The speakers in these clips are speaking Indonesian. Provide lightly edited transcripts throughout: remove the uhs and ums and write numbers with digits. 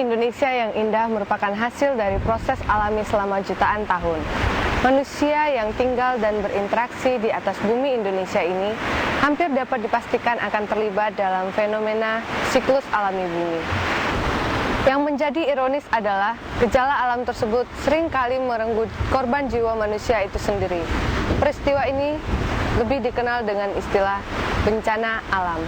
Indonesia yang indah merupakan hasil dari proses alami selama jutaan tahun. Manusia yang tinggal dan berinteraksi di atas bumi Indonesia ini hampir dapat dipastikan akan terlibat dalam fenomena siklus alami bumi. Yang menjadi ironis adalah gejala alam tersebut seringkali merenggut korban jiwa manusia itu sendiri. Peristiwa ini lebih dikenal dengan istilah bencana alam.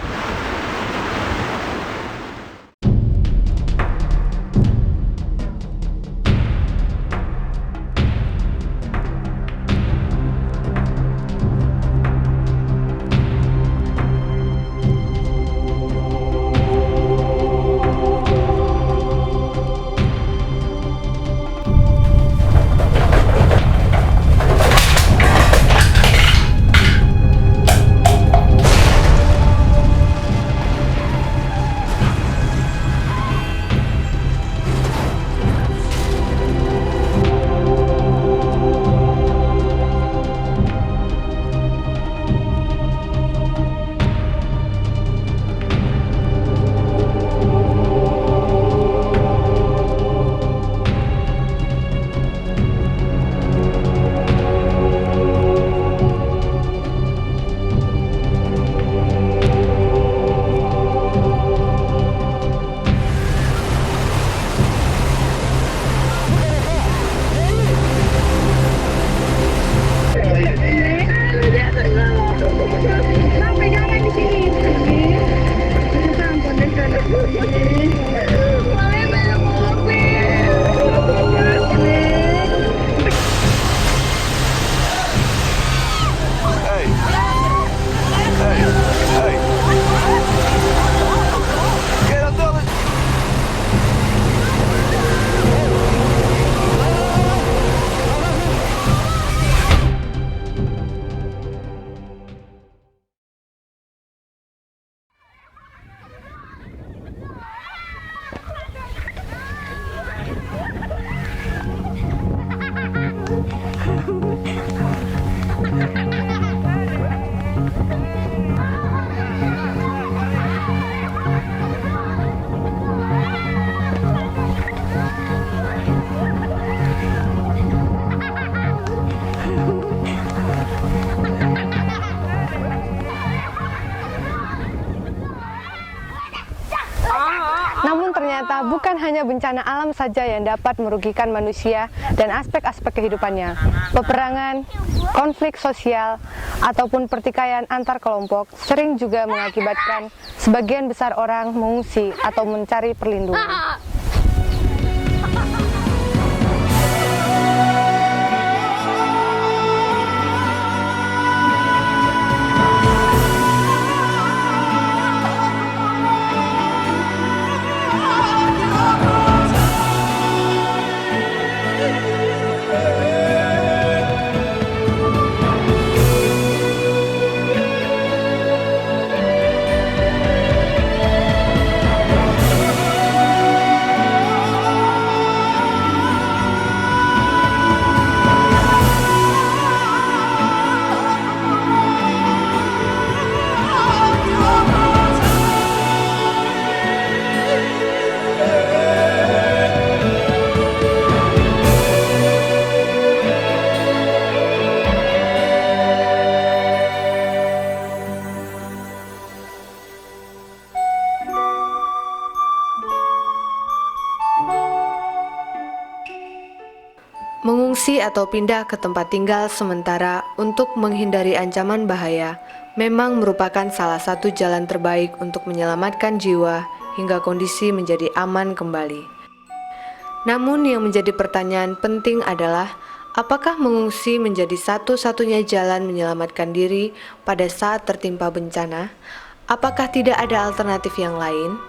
Namun ternyata bukan hanya bencana alam saja yang dapat merugikan manusia dan aspek-aspek kehidupannya. Peperangan, konflik sosial, ataupun pertikaian antar kelompok sering juga mengakibatkan sebagian besar orang mengungsi atau mencari perlindungan. Mengungsi atau pindah ke tempat tinggal sementara untuk menghindari ancaman bahaya memang merupakan salah satu jalan terbaik untuk menyelamatkan jiwa hingga kondisi menjadi aman kembali. Namun yang menjadi pertanyaan penting adalah, apakah mengungsi menjadi satu-satunya jalan menyelamatkan diri pada saat tertimpa bencana? Apakah tidak ada alternatif yang lain?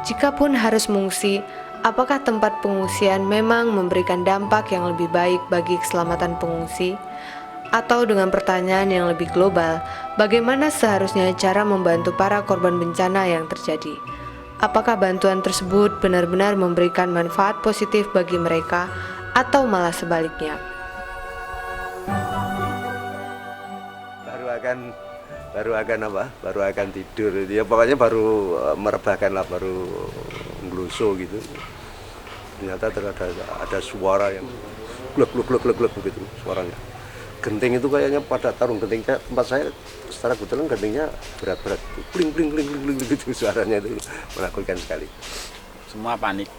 Jikapun harus mengungsi, apakah tempat pengungsian memang memberikan dampak yang lebih baik bagi keselamatan pengungsi? Atau dengan pertanyaan yang lebih global, bagaimana seharusnya cara membantu para korban bencana yang terjadi? Apakah bantuan tersebut benar-benar memberikan manfaat positif bagi mereka atau malah sebaliknya? Baru akan tidur ya, pokoknya baru merebahkan lah, baru nggeluso gitu. Ternyata ada suara yang glek glek glek glek glek begitu suaranya. Genting itu kayaknya pada tarung gentingnya tempat saya secara kebetulan gentingnya berat-berat, bling bling bling bling gitu suaranya itu menakutkan sekali. Semua panik.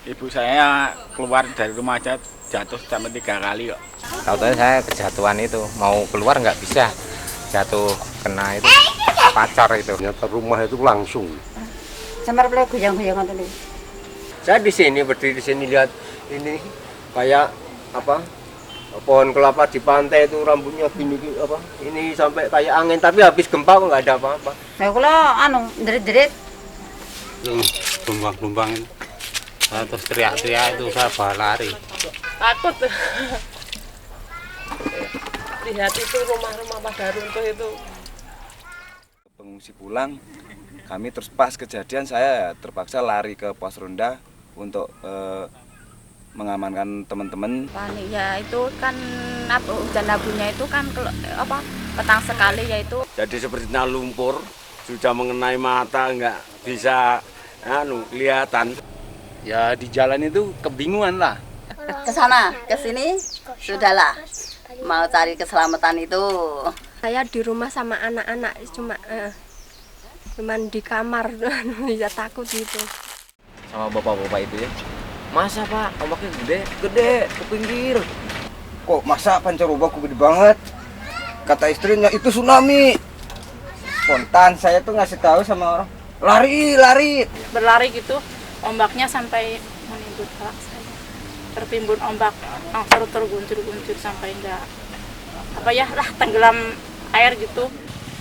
Ibu saya keluar dari rumah aja jatuh sampai 3 kali kok. Tahu-tahu saya kejatuhan itu, mau keluar nggak bisa, jatuh kena itu pacar itu. Ternyata rumah itu langsung. Samar boleh goyang-goyang tadi. Saya di sini berdiri di sini lihat ini kayak apa pohon kelapa di pantai itu rambutnya gini apa ini sampai kayak angin tapi habis gempa kok nggak ada apa-apa. Saya kula derit-derit. Tumbang-tumbang itu. Saya terus teriak-teriak itu saya bawa lari. Takut. Lihat itu rumah-rumah pada runtuh itu. Pengungsi pulang, kami terus pas kejadian saya terpaksa lari ke pos ronda untuk mengamankan teman-teman. Panik ya itu kan hujan abunya itu kan petang sekali ya itu. Jadi sepertinya lumpur sudah mengenai mata, nggak bisa kelihatan. Ya di jalan itu kebingungan lah. Ke sana, ke sini sudahlah. Mau cari keselamatan itu. Saya di rumah sama anak-anak cuman di kamar ya takut gitu. Sama bapak-bapak itu ya. Masa Pak, ombaknya gede ke pinggir. Kok masa pancar ombak gede banget? Kata istrinya itu tsunami. Spontan saya tuh ngasih tahu sama orang, lari. Berlari gitu, ombaknya sampai menimbun kepala saya. Tertimbun ombak, langsung terguncur-guncur sampai enggak tenggelam air gitu.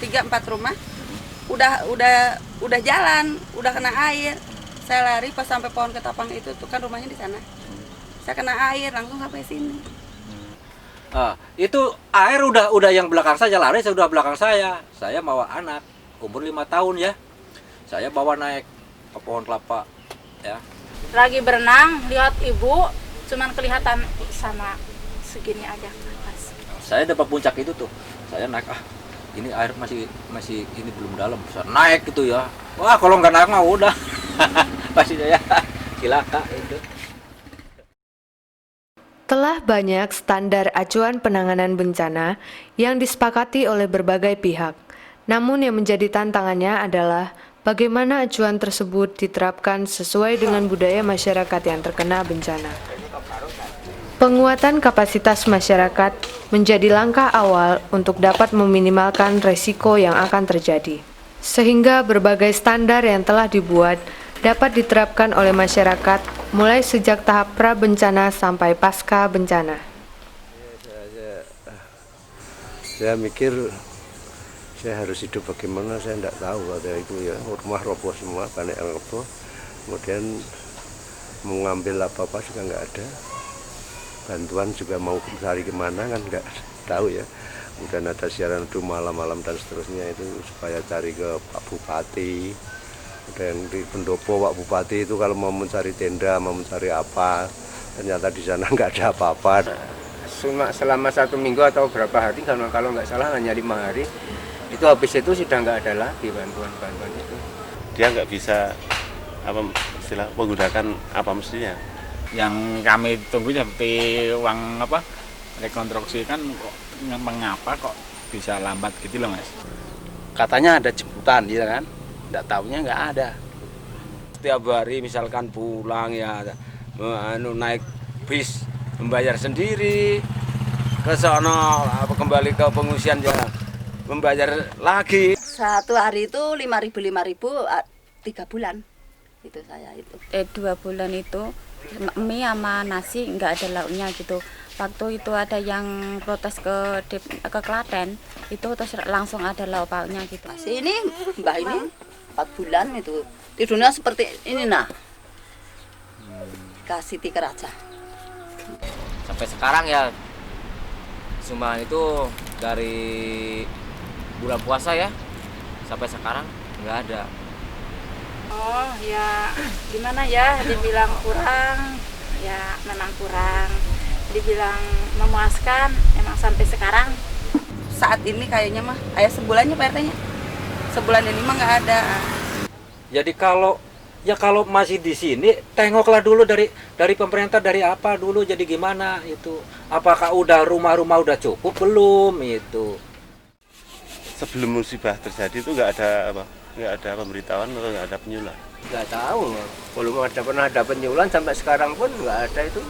3-4 rumah udah jalan, udah kena air. Saya lari pas sampai pohon ketapang itu tuh kan rumahnya di sana. Saya kena air langsung sampai sini. Itu air udah yang belakang saya lari, saya udah belakang saya. Saya bawa anak umur 5 tahun ya. Saya bawa naik ke pohon kelapa ya. Lagi berenang, lihat ibu, cuman kelihatan sama segini aja ke atas. Saya dapat puncak itu tuh. Saya naik ini air masih ini belum dalam. Saya naik gitu ya. Wah, kalau nggak naik mah udah. Pasti saya cilaka itu. Telah banyak standar acuan penanganan bencana yang disepakati oleh berbagai pihak. Namun yang menjadi tantangannya adalah bagaimana acuan tersebut diterapkan sesuai dengan budaya masyarakat yang terkena bencana. Penguatan kapasitas masyarakat menjadi langkah awal untuk dapat meminimalkan resiko yang akan terjadi. Sehingga berbagai standar yang telah dibuat dapat diterapkan oleh masyarakat mulai sejak tahap pra-bencana sampai pasca bencana. Saya mikir saya harus hidup bagaimana, saya tidak tahu ada itu ya, rumah roboh semua, banyak yang roboh, kemudian mengambil apa-apa juga nggak ada, bantuan juga mau cari kemana kan nggak tahu ya. Kemudian ada siaran itu malam-malam dan seterusnya itu supaya cari ke Pak Bupati. Ada yang di pendopo Pak Bupati itu kalau mau mencari tenda, mau mencari apa, ternyata di sana nggak ada apa-apa. Selama 1 minggu atau berapa hari, kalau nggak salah hanya 5 hari, itu habis itu sudah nggak ada lagi bantuan itu. Dia nggak bisa menggunakan apa mestinya. Yang kami tunggu seperti uang rekonstruksi kan mengapa kok bisa lambat gitu loh Mas. Katanya ada jemputan gitu kan, nggak tahunya nggak ada. Setiap hari misalkan pulang ya naik bis membayar sendiri, ke sono kembali ke pengungsian ya membayar lagi. Satu hari itu 5.000 3 bulan itu saya itu. 2 bulan itu mie sama nasi nggak ada lauknya gitu. Waktu itu ada yang protes ke Klaten itu terus langsung ada lauk pauknya gitu. Masih ini mbak ini 4 bulan itu tidurnya seperti ini kasih tikar aja. Sampai sekarang ya sumbangan itu dari bulan puasa ya sampai sekarang nggak ada. Oh ya gimana ya, dibilang kurang ya memang kurang, dibilang memuaskan emang sampai sekarang. Saat ini kayaknya kayak sebulannya PRT-nya. Sebulan ini mah nggak ada. Jadi kalau Ya kalau masih di sini, tengoklah dulu dari pemerintah dari apa dulu jadi gimana itu. Apakah udah rumah-rumah udah cukup belum itu. Sebelum musibah terjadi itu nggak ada pemberitahuan atau nggak ada penyuluhan? Nggak tahu, belum pernah ada penyuluhan sampai sekarang pun nggak ada itu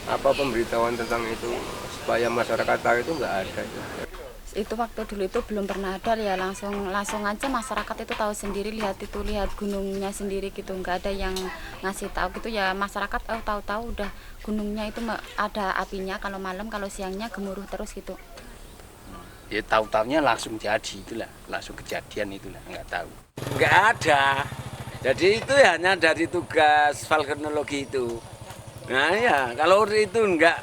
apa pemberitahuan tentang itu supaya masyarakat tahu itu nggak ada. Itu waktu dulu itu belum pernah ada ya, langsung aja masyarakat itu tahu sendiri, lihat gunungnya sendiri gitu, nggak ada yang ngasih tahu gitu ya, masyarakat tahu-tahu udah gunungnya itu ada apinya kalau malam, kalau siangnya gemuruh terus gitu. Ya tahu-tahunya langsung jadi itulah, langsung kejadian itulah, nggak tahu. Nggak ada. Jadi itu hanya dari tugas vulkanologi itu. Nah ya kalau itu nggak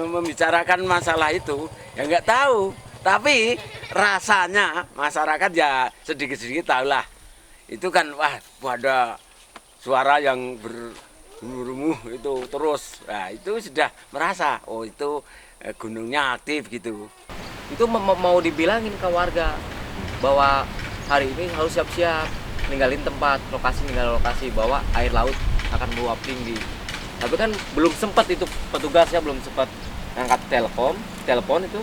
membicarakan masalah itu ya nggak tahu. Tapi rasanya masyarakat ya sedikit-sedikit tahulah. Itu kan wah ada suara yang bergemuruh itu terus. Nah itu sudah merasa oh itu gunungnya aktif gitu. Itu mau dibilangin ke warga bahwa hari ini harus siap-siap ninggalin tempat lokasi bahwa air laut akan meluap tinggi. Tapi kan belum sempat itu petugasnya belum sempat angkat telepon itu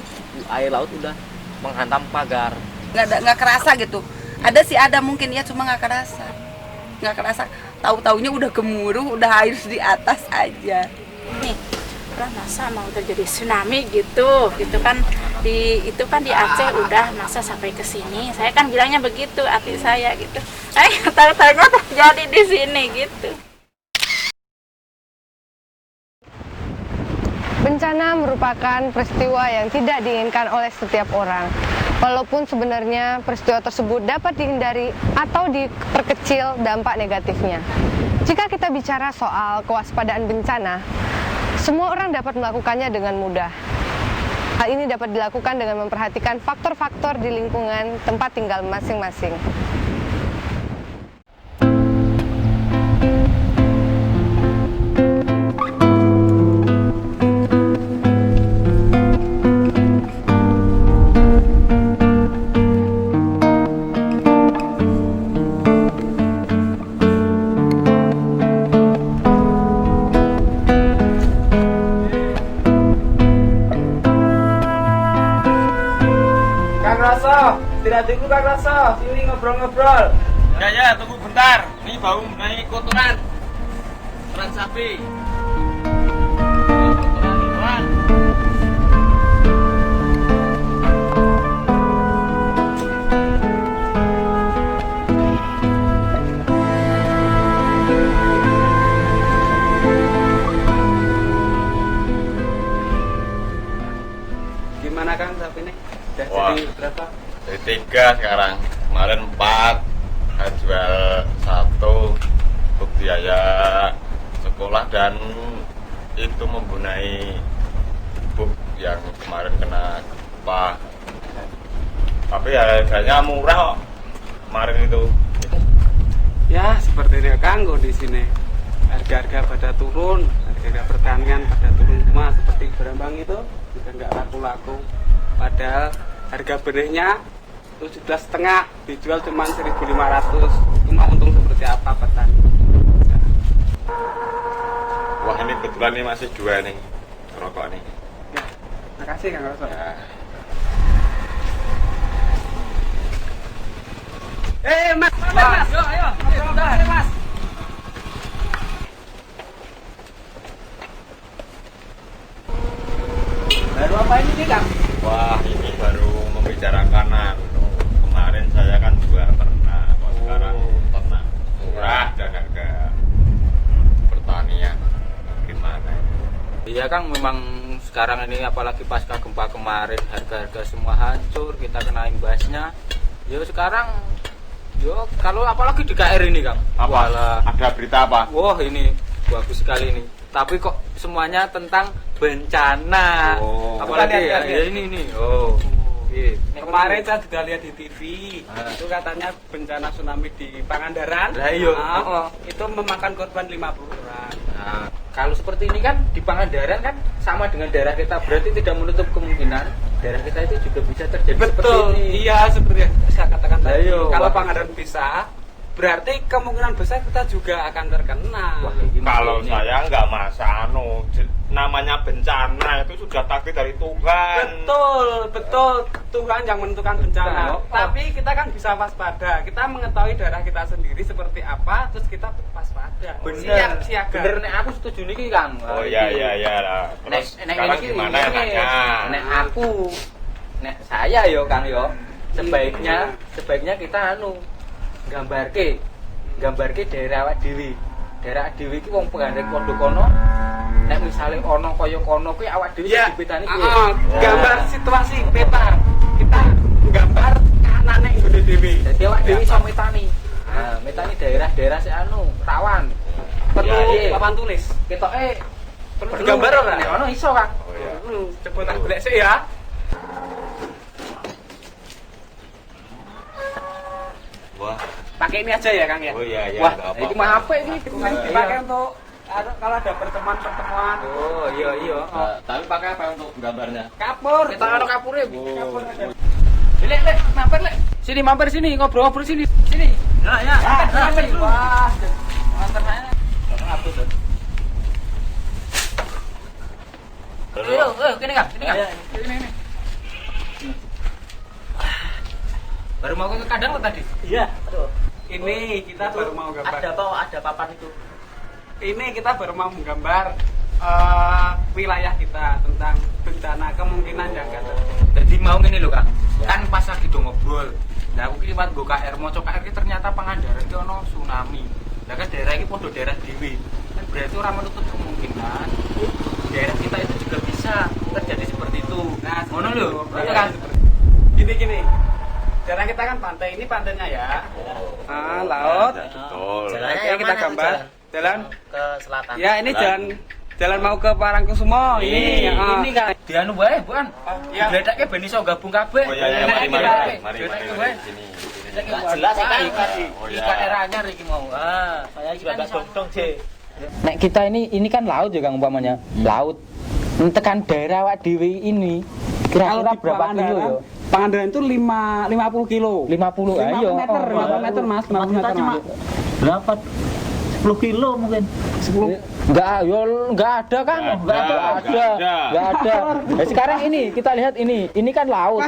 air laut udah menghantam pagar. Nggak kerasa gitu. Ada sih ada mungkin ya cuma nggak kerasa. Tahu-taunya udah gemuruh, udah air di atas aja. Nih, masa mau terjadi tsunami gitu kan di Aceh udah masa sampai ke sini. Saya kan bilangnya begitu hati saya gitu. Tahu-tahunya terjadi di sini gitu. Bencana merupakan peristiwa yang tidak diinginkan oleh setiap orang. Walaupun sebenarnya peristiwa tersebut dapat dihindari atau diperkecil dampak negatifnya. Jika kita bicara soal kewaspadaan bencana, semua orang dapat melakukannya dengan mudah. Hal ini dapat dilakukan dengan memperhatikan faktor-faktor di lingkungan tempat tinggal masing-masing. Tidak tunggu Kang Raso, sini ngobrol-ngobrol. Ya, tunggu bentar. Ini bau naik kotoran sapi. Gimana Kang sapi ini? Udah jadi berapa? Jadi 3 sekarang, kemarin 4, saya jual 1 untuk biaya sekolah dan itu membenahi ibu yang kemarin kena gempa. Tapi harganya murah kok kemarin itu. Ya seperti ini Kang, di sini harga-harga pada turun, harga pertanian pada turun semua seperti Berambang itu juga nggak laku-laku. Padahal harga benihnya 17,5 dijual cuma 1.500. Cuma untung seperti apa petani? Wah ini kebetulan ini masih 2 nih rokok nih. Ya, makasih Kang Raso. Ya. Mas, ayo, Mas. Baru apa ini Kang? Wah ini baru membicarakan kemarin saya kan juga pernah, sekarang pernah murah dan harga pertanian gimana? Iya Kang, memang sekarang ini apalagi pasca gempa kemarin harga-harga semua hancur, kita kena imbasnya. Yo sekarang kalau apalagi di KR ini Kang. Apa? Ada berita apa? Wah ini bagus sekali ini. Tapi kok semuanya tentang bencana. Apalagi ya ini. Kemarin saya juga lihat di TV, itu katanya bencana tsunami di Pangandaran. Itu memakan korban 50 orang. Nah, kalau seperti ini kan di Pangandaran kan sama dengan daerah kita, berarti tidak menutup kemungkinan daerah kita itu juga bisa terjadi. Betul, seperti ini. Iya seperti yang saya katakan tadi. Kalau Pangandaran bisa, berarti kemungkinan besar kita juga akan terkena. Kalau saya nggak masa namanya bencana itu sudah takdir dari Tuhan. Betul Tuhan yang menentukan bencana. Tapi kita kan bisa waspada. Kita mengetahui daerah kita sendiri seperti apa, terus kita waspada. Siap siaga. Bener nek aku setuju niki Kang. Oh iya lah. Terus sekarang gimana enaknya? Nek aku, nek saya yo Kang yo, sebaiknya kita gambarke daerah awak dhewe. Daerah dhewe iki wong pengarep pondok kono. Nek misale ana kaya kono kuwi awak dhewe dipetani piye? Gambar situasi peta. Kita gambar kanane ngene dhewe. Dadi awak dhewe iso metani. Nah, metani daerah-daerah sik rawan. Perlu papan tulis. Ketoke perlu digambar ora? Nek ono iso, Kang. Coba tak golek sik ya. Wah, pakai ini aja ya Kang ya. Oh iya. Wah, ini mah apa ini? Dipakai untuk kalau ada pertemuan. Oh iya. Tapi pakai apa untuk gambarnya? Kapur. Kita ada kapurnya. Kapur aja. Lek, mampir lek. Sini mampir sini, ngobrol sini. Sini. Ya. Mampir. Wah. Mampir aja. Apa tuh? Ayo, kene Kang. Ini. Baru mau ke kandang tadi? Iya. Ini kita baru mau gambar. Ada papan itu. Ini kita baru mau menggambar wilayah kita tentang bencana kemungkinan yang akan terjadi. Jadi mau ngene lho Kang. Kan pas lagi do ngobrol. Lah aku ki liwat nggo KR, moco KR ki ternyata Pangandaran ki ono tsunami. Lah kan daerah iki padha daerah dhewe. Kan berarti ora menutup kemungkinan daerah kita itu juga bisa terjadi seperti itu. Nah, ngono lho. Kan gini. Daerah kita kan pantai, ini pantainya ya. Laut. Betul. Jalannya kita gambar. Jalan ke selatan. Ya, ini jalan mau ke Parangkusumo. Ini kan. Dianu wae, Bukan. Ya. Gledake ben iso gabung kabeh. Oh iya, mari. Sini. Jelas ikan era anyar iki mau. Saya juga enggak dong sih. Nek kita ini kan laut ya Kang umpamanya. Laut. Tekan daerah awak dhewe ini kira-kira berapa kilo ya? Pangandaran itu 50 kilo. 50 ayo. 50 meter Mas, 50 meter Mas. Berapa? 10 kilo mungkin. 10. Enggak ada Kang. Enggak ada. Nah, sekarang ini kita lihat ini kan laut.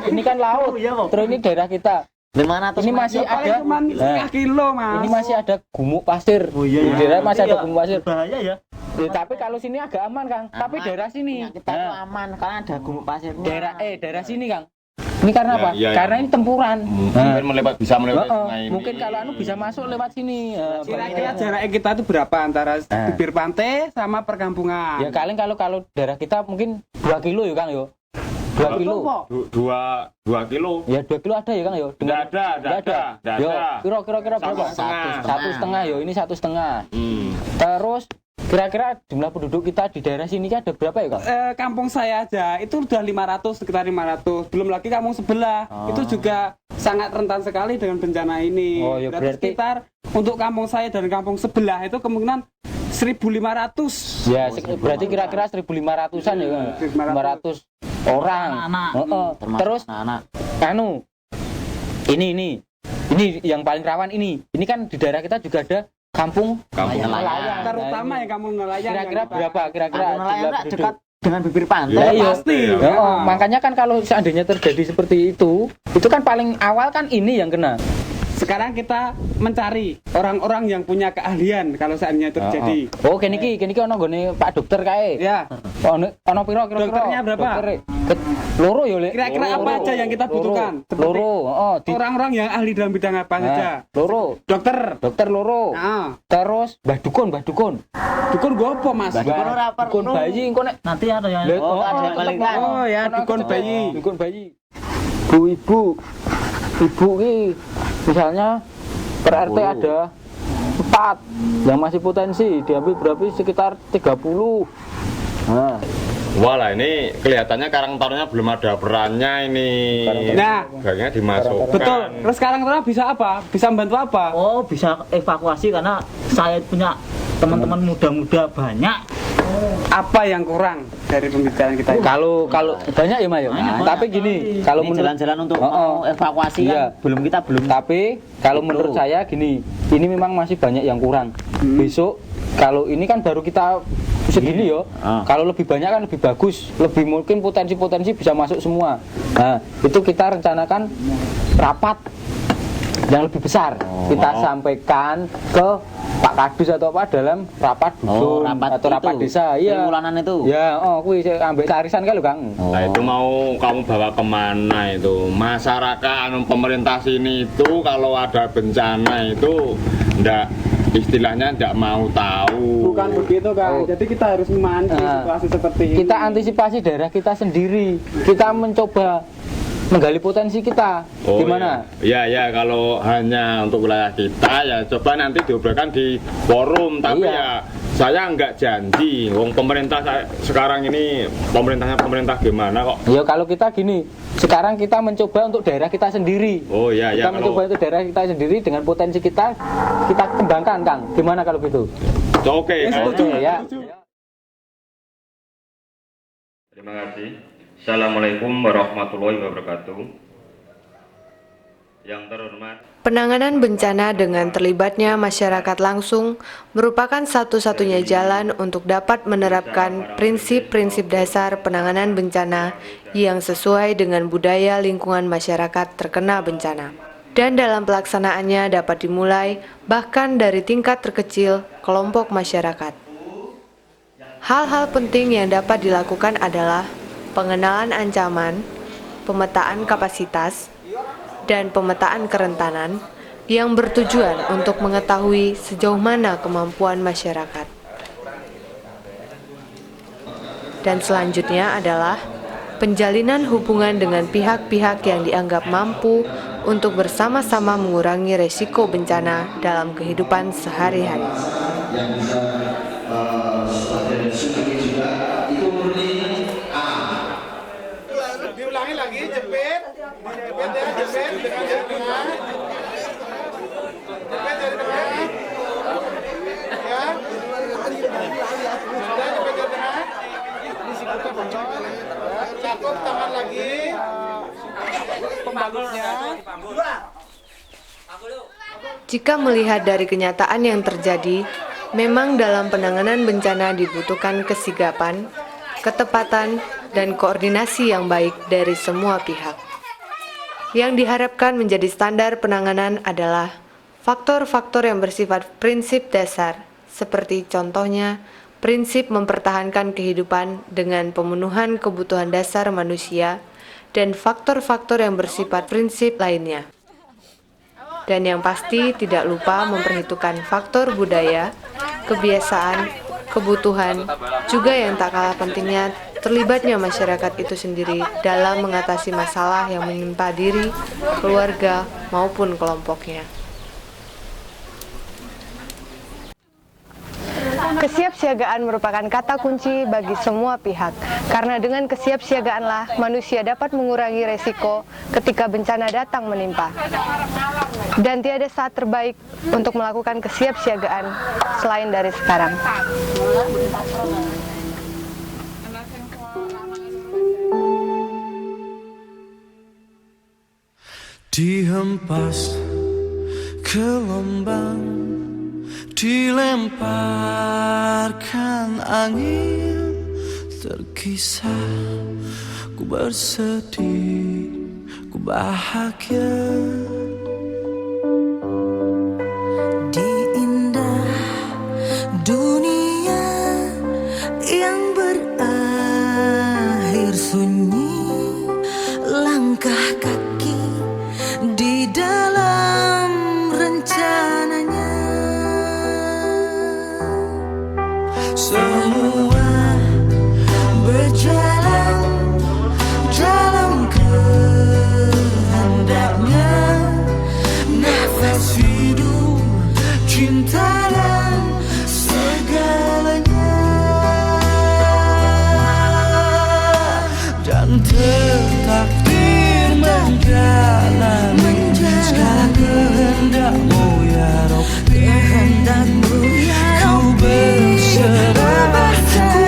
Ini kan laut. Terus ini daerah kita. Ini masih ada 5 kilo Mas. Ini masih ada gumuk pasir. Di daerah masih ada gumuk pasir. Bahaya ya. Tapi kalau sini agak aman Kang. Tapi daerah sini kita itu aman karena ada gumuk pasirnya. Daerah sini Kang. Ini karena apa? Karena ini tempuran. Mungkin bisa melewati sungai ini. Mungkin kalau bisa masuk lewat sini. Kira-kira jarak kita itu berapa antara bibir pantai sama perkampungan? Ya kalian kalau daerah kita mungkin 2 kilo ya Kang yo. 2 kilo. 2 kilo. Ya 2 kilo ada ya Kang yo. Enggak ada. Yo, kira-kira berapa? 1,5. Yo, ini 1,5. Terus kira-kira jumlah penduduk kita di daerah sini ada berapa ya Kang? Kampung saya aja itu udah 500, sekitar 500. Belum lagi kampung sebelah. Itu juga sangat rentan sekali dengan bencana ini. Oh, ya berarti sekitar untuk kampung saya dan kampung sebelah itu kemungkinan 1.500. Ya, berarti kira-kira 1.500-an ya Kang. 500 orang. Terus ini yang paling rawan ini kan di daerah kita juga ada kampung nelayan. Terutama yang kampung nelayan. Kira-kira berapa? Kira-kira nelayan dekat dengan bibir pantai. Ya, pasti. Makanya kan kalau seandainya terjadi seperti itu kan paling awal kan ini yang kena. Sekarang kita mencari orang-orang yang punya keahlian kalau seandainya terjadi. Oh, kene iki ono nggone Pak Dokter kae. Ya. Ono piro kira-kira? Dokternya berapa? Loro ya, Lek. Kira-kira apa aja yang kita butuhkan? Loro. Orang-orang yang ahli dalam bidang apa saja? Loro. Dokter loro. Terus Mbah Dukun. Dukun gue apa Mas? Dukun bayi engko nek nanti ada yang dukun bayi. Dukun bayi. Ibu ini misalnya per RT ada 4 yang masih potensi diambil berapa sekitar 30. Wah ini kelihatannya karang taruna belum ada perannya ini. Kayaknya dimasukkan. Betul. Terus karang taruna bisa apa? Bisa membantu apa? Oh bisa evakuasi karena saya punya teman-teman muda-muda banyak. apa yang kurang dari pembicaraan kita ini? Kalau banyak ya Mayo. Tapi gini, kalau menurut jalan-jalan untuk mau evakuasi iya, kan kita belum. Tapi kalau menurut saya gini, ini memang masih banyak yang kurang. Besok kalau ini kan baru kita segini yo. Kalau lebih banyak kan lebih bagus, lebih mungkin potensi-potensi bisa masuk semua. Nah, itu kita rencanakan rapat yang lebih besar. Kita sampaikan ke Pak Kadus atau apa dalam rapat dusun atau rapat desa. Iya. Triwulanan itu. Ya, kuwi sik ambek arisan kan lho, Kang. Nah, itu mau kamu bawa kemana itu? Masyarakat pemerintah sini itu kalau ada bencana itu istilahnya ndak mau tahu. Bukan begitu, Kang. Jadi kita harus memantau situasi seperti ini. Kita antisipasi daerah kita sendiri. Kita mencoba menggali potensi kita. Gimana? Ya, kalau hanya untuk wilayah kita ya coba nanti diobrolkan di forum. Tapi ya saya nggak janji. Wong pemerintah sekarang ini pemerintah gimana kok? Ya kalau kita gini, sekarang kita mencoba untuk daerah kita sendiri. Kita mencoba untuk daerah kita sendiri dengan potensi kita kembangkan, Kang. Gimana kalau gitu? Oke. Ya. Terima kasih. Assalamualaikum warahmatullahi wabarakatuh. Yang terhormat, penanganan bencana dengan terlibatnya masyarakat langsung merupakan satu-satunya jalan untuk dapat menerapkan prinsip-prinsip dasar penanganan bencana yang sesuai dengan budaya lingkungan masyarakat terkena bencana. Dan dalam pelaksanaannya dapat dimulai bahkan dari tingkat terkecil kelompok masyarakat. Hal-hal penting yang dapat dilakukan adalah pengenalan ancaman, pemetaan kapasitas, dan pemetaan kerentanan yang bertujuan untuk mengetahui sejauh mana kemampuan masyarakat. Dan selanjutnya adalah penjalinan hubungan dengan pihak-pihak yang dianggap mampu untuk bersama-sama mengurangi resiko bencana dalam kehidupan sehari-hari. Diulangi lagi, jepit dari tengah, ya, cakup tangan lagi, pembalutnya. Jika melihat dari kenyataan yang terjadi, memang dalam penanganan bencana dibutuhkan kesigapan, ketepatan, dan koordinasi yang baik dari semua pihak. Yang diharapkan menjadi standar penanganan adalah faktor-faktor yang bersifat prinsip dasar, seperti contohnya prinsip mempertahankan kehidupan dengan pemenuhan kebutuhan dasar manusia, dan faktor-faktor yang bersifat prinsip lainnya. Dan yang pasti tidak lupa memperhitungkan faktor budaya, kebiasaan, kebutuhan, juga yang tak kalah pentingnya terlibatnya masyarakat itu sendiri dalam mengatasi masalah yang menimpa diri, keluarga, maupun kelompoknya. Kesiapsiagaan merupakan kata kunci bagi semua pihak, karena dengan kesiapsiagaanlah manusia dapat mengurangi resiko ketika bencana datang menimpa. Dan tiada saat terbaik untuk melakukan kesiapsiagaan selain dari sekarang. Dihempas gelombang, dilemparkan angin, terkisah ku bersedih, ku bahagia. Di indah dunia yang berakhir sunyi, langkah kaki di dalam rencananya. Semua berjalan dalam kehendaknya. Nafas hidup, cinta dan segalanya. Dan tertakdir menjalani segala kehendakmu ya Rabbi. Ku berserah, ku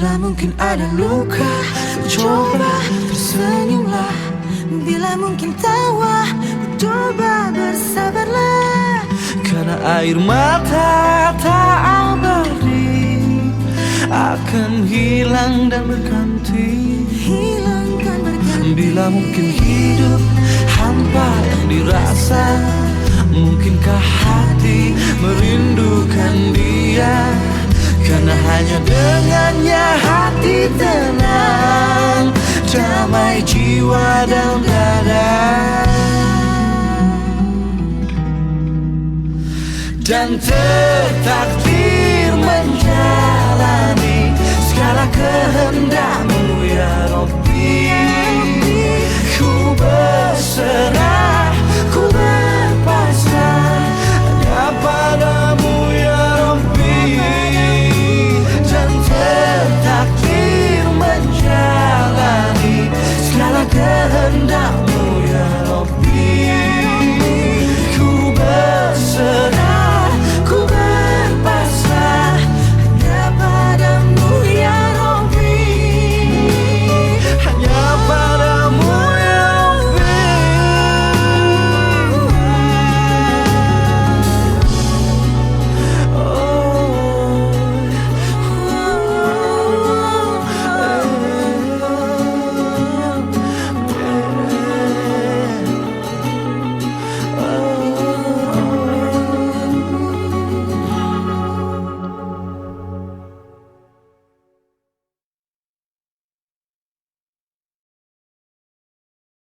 Bila mungkin ada luka, coba tersenyumlah. Bila mungkin tawa, coba bersabarlah. Karena air mata tak abadi akan hilang dan berganti. Bila mungkin hidup hampa yang dirasa, mungkinkah hati merindukan dia? Karena hanya dengannya hati tenang, damai jiwa dan dada. Dan tertakdir menjalani segala kehendak-Mu ya Rabbi. Ku berserah